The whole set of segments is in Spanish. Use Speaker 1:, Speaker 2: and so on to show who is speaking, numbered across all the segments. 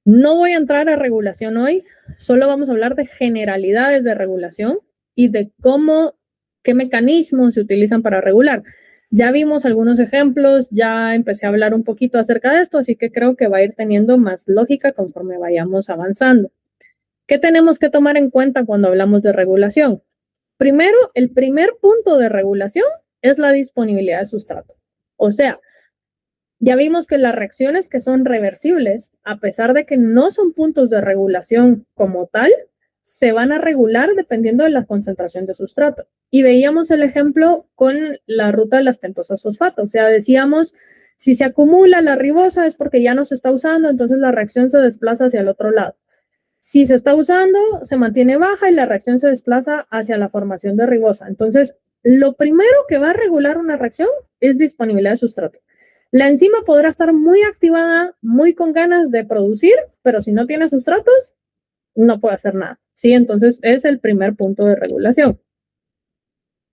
Speaker 1: No voy a entrar a regulación hoy, solo vamos a hablar de generalidades de regulación y de qué mecanismos se utilizan para regular. Ya vimos algunos ejemplos, ya empecé a hablar un poquito acerca de esto, así que creo que va a ir teniendo más lógica conforme vayamos avanzando. ¿Qué tenemos que tomar en cuenta cuando hablamos de regulación? Primero, el primer punto de regulación es la disponibilidad de sustrato. O sea, ya vimos que las reacciones que son reversibles, a pesar de que no son puntos de regulación como tal, se van a regular dependiendo de la concentración de sustrato. Y veíamos el ejemplo con la ruta de las pentosas fosfato. O sea, decíamos, si se acumula la ribosa es porque ya no se está usando, entonces la reacción se desplaza hacia el otro lado. Si se está usando, se mantiene baja y la reacción se desplaza hacia la formación de ribosa. Entonces, lo primero que va a regular una reacción es disponibilidad de sustrato. La enzima podrá estar muy activada, muy con ganas de producir, pero si no tiene sustratos, no puede hacer nada. ¿Sí? Entonces, es el primer punto de regulación.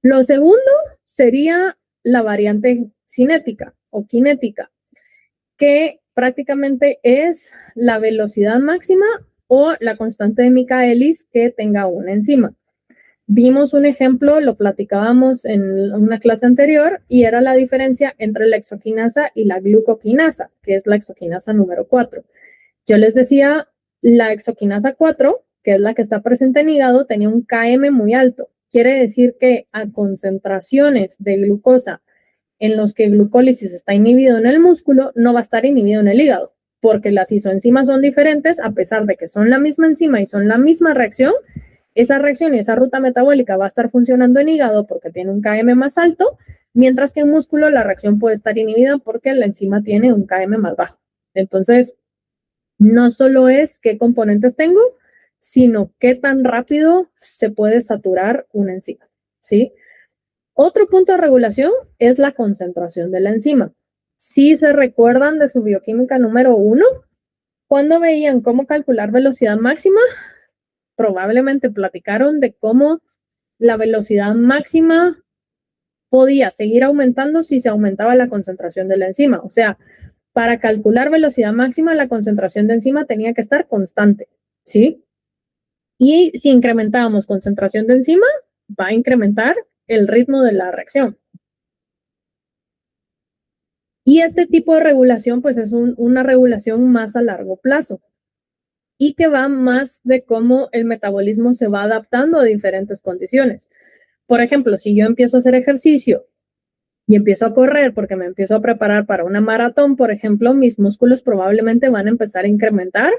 Speaker 1: Lo segundo sería la variante cinética o cinética, que prácticamente es la velocidad máxima o la constante de Michaelis que tenga una enzima. Vimos un ejemplo, lo platicábamos en una clase anterior, y era la diferencia entre la exoquinasa y la glucoquinasa, que es la exoquinasa número 4. Yo les decía, la exoquinasa 4, que es la que está presente en hígado, tenía un Km muy alto. Quiere decir que a concentraciones de glucosa en los que glucólisis está inhibido en el músculo, no va a estar inhibido en el hígado, porque las isoenzimas son diferentes, a pesar de que son la misma enzima y son la misma reacción. Esa reacción y esa ruta metabólica va a estar funcionando en hígado porque tiene un Km más alto, mientras que en músculo la reacción puede estar inhibida porque la enzima tiene un Km más bajo. Entonces, no solo es qué componentes tengo, sino qué tan rápido se puede saturar una enzima, ¿sí? Otro punto de regulación es la concentración de la enzima. Si se recuerdan de su bioquímica número 1, cuando veían cómo calcular velocidad máxima, probablemente platicaron de cómo la velocidad máxima podía seguir aumentando si se aumentaba la concentración de la enzima. O sea, para calcular velocidad máxima, la concentración de enzima tenía que estar constante, ¿sí? Y si incrementábamos concentración de enzima, va a incrementar el ritmo de la reacción. Y este tipo de regulación, pues es una regulación más a largo plazo y que va más de cómo el metabolismo se va adaptando a diferentes condiciones. Por ejemplo, si yo empiezo a hacer ejercicio y empiezo a correr porque me empiezo a preparar para una maratón, por ejemplo, mis músculos probablemente van a empezar a incrementar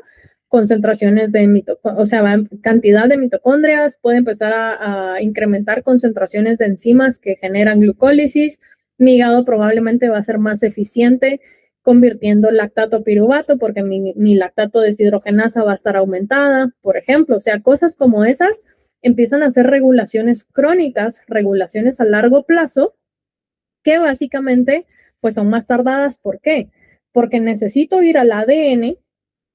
Speaker 1: concentraciones de mitocondrias, o sea, cantidad de mitocondrias, puede empezar a incrementar concentraciones de enzimas que generan glucólisis. Mi hígado probablemente va a ser más eficiente convirtiendo lactato a piruvato porque mi lactato deshidrogenasa va a estar aumentada, por ejemplo. O sea, cosas como esas empiezan a ser regulaciones crónicas, regulaciones a largo plazo, que básicamente pues son más tardadas. ¿Por qué? Porque necesito ir al ADN,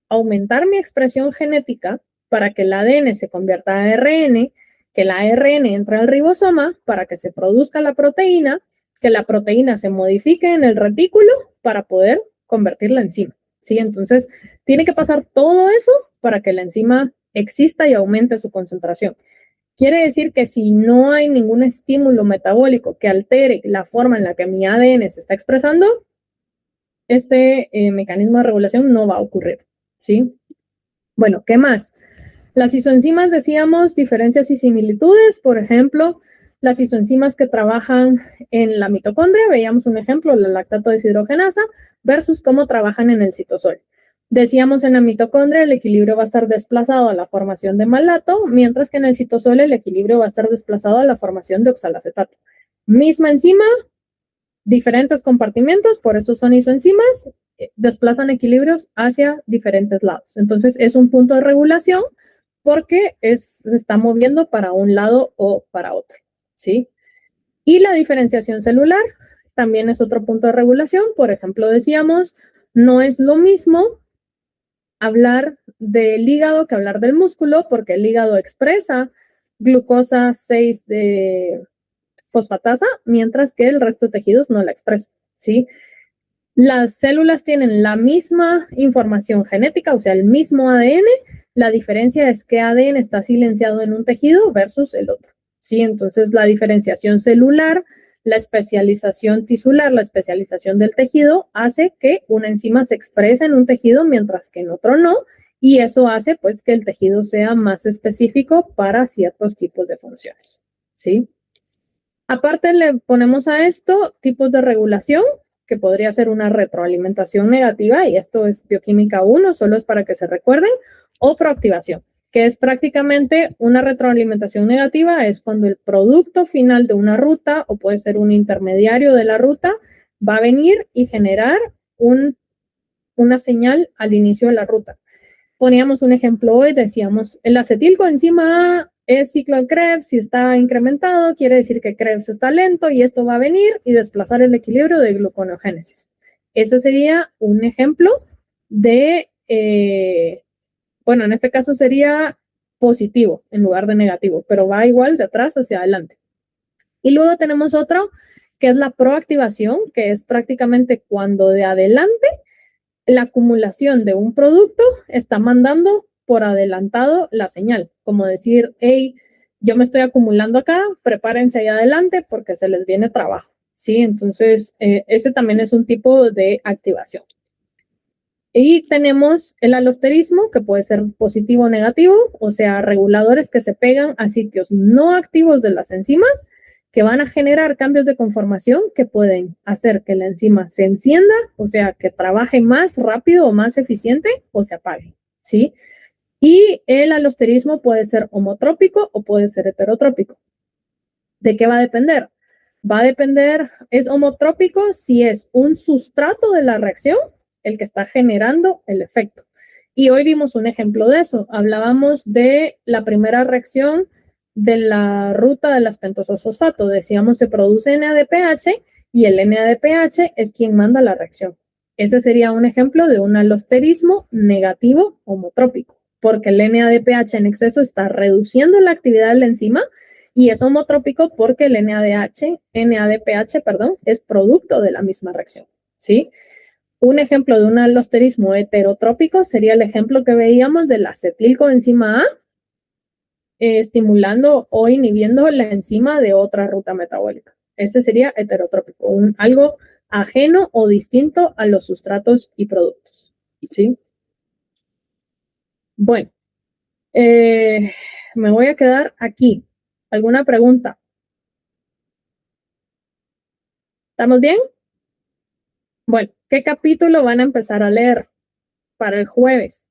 Speaker 1: aumentar mi expresión genética para que el ADN se convierta a ARN, que el ARN entre al ribosoma para que se produzca la proteína, que la proteína se modifique en el retículo para poder convertirla en enzima. ¿Sí? Entonces, tiene que pasar todo eso para que la enzima exista y aumente su concentración. Quiere decir que si no hay ningún estímulo metabólico que altere la forma en la que mi ADN se está expresando, este mecanismo de regulación no va a ocurrir, ¿sí? Bueno, ¿qué más? Las isoenzimas, decíamos, diferencias y similitudes. Por ejemplo, las isoenzimas que trabajan en la mitocondria, veíamos un ejemplo, la lactato deshidrogenasa, versus cómo trabajan en el citosol. Decíamos, en la mitocondria el equilibrio va a estar desplazado a la formación de malato, mientras que en el citosol el equilibrio va a estar desplazado a la formación de oxalacetato. Misma enzima, diferentes compartimentos, por eso son isoenzimas, desplazan equilibrios hacia diferentes lados. Entonces, es un punto de regulación porque se está moviendo para un lado o para otro, ¿sí? Y la diferenciación celular también es otro punto de regulación. Por ejemplo, decíamos, no es lo mismo hablar del hígado que hablar del músculo, porque el hígado expresa glucosa 6 de fosfatasa, mientras que el resto de tejidos no la expresa, ¿sí? Las células tienen la misma información genética, o sea, el mismo ADN. La diferencia es que ADN está silenciado en un tejido versus el otro. ¿Sí? Entonces, la diferenciación celular, la especialización tisular, la especialización del tejido hace que una enzima se exprese en un tejido mientras que en otro no, y eso hace pues que el tejido sea más específico para ciertos tipos de funciones. ¿Sí? Aparte le ponemos a esto tipos de regulación, que podría ser una retroalimentación negativa, y esto es bioquímica 1, solo es para que se recuerden, o proactivación, que es prácticamente una retroalimentación negativa, es cuando el producto final de una ruta, o puede ser un intermediario de la ruta, va a venir y generar una señal al inicio de la ruta. Poníamos un ejemplo hoy, decíamos, el acetilcoenzima A es ciclo de Krebs, si está incrementado, quiere decir que Krebs está lento y esto va a venir y desplazar el equilibrio de gluconeogénesis. Ese sería un ejemplo de, bueno, en este caso sería positivo en lugar de negativo, pero va igual de atrás hacia adelante. Y luego tenemos otro que es la proactivación, que es prácticamente cuando de adelante la acumulación de un producto está mandando por adelantado la señal, como decir, hey, yo me estoy acumulando acá, prepárense ahí adelante porque se les viene trabajo, ¿sí? Entonces, ese también es un tipo de activación. Y tenemos el alosterismo, que puede ser positivo o negativo, o sea, reguladores que se pegan a sitios no activos de las enzimas, que van a generar cambios de conformación que pueden hacer que la enzima se encienda, o sea, que trabaje más rápido o más eficiente, o se apague, ¿sí? Y el alosterismo puede ser homotrópico o puede ser heterotrópico. ¿De qué va a depender? Va a depender, es homotrópico si es un sustrato de la reacción el que está generando el efecto. Y hoy vimos un ejemplo de eso. Hablábamos de la primera reacción de la ruta de las pentosas fosfato. Decíamos se produce NADPH y el NADPH es quien manda la reacción. Ese sería un ejemplo de un alosterismo negativo homotrópico, porque el NADPH en exceso está reduciendo la actividad de la enzima y es homotrópico porque el NADPH, perdón, es producto de la misma reacción, ¿sí? Un ejemplo de un alosterismo heterotrópico sería el ejemplo que veíamos del acetilcoenzima A, estimulando o inhibiendo la enzima de otra ruta metabólica. Ese sería heterotrópico, algo ajeno o distinto a los sustratos y productos, ¿sí? Bueno, me voy a quedar aquí. ¿Alguna pregunta? ¿Estamos bien? Bueno, ¿qué capítulo van a empezar a leer para el jueves?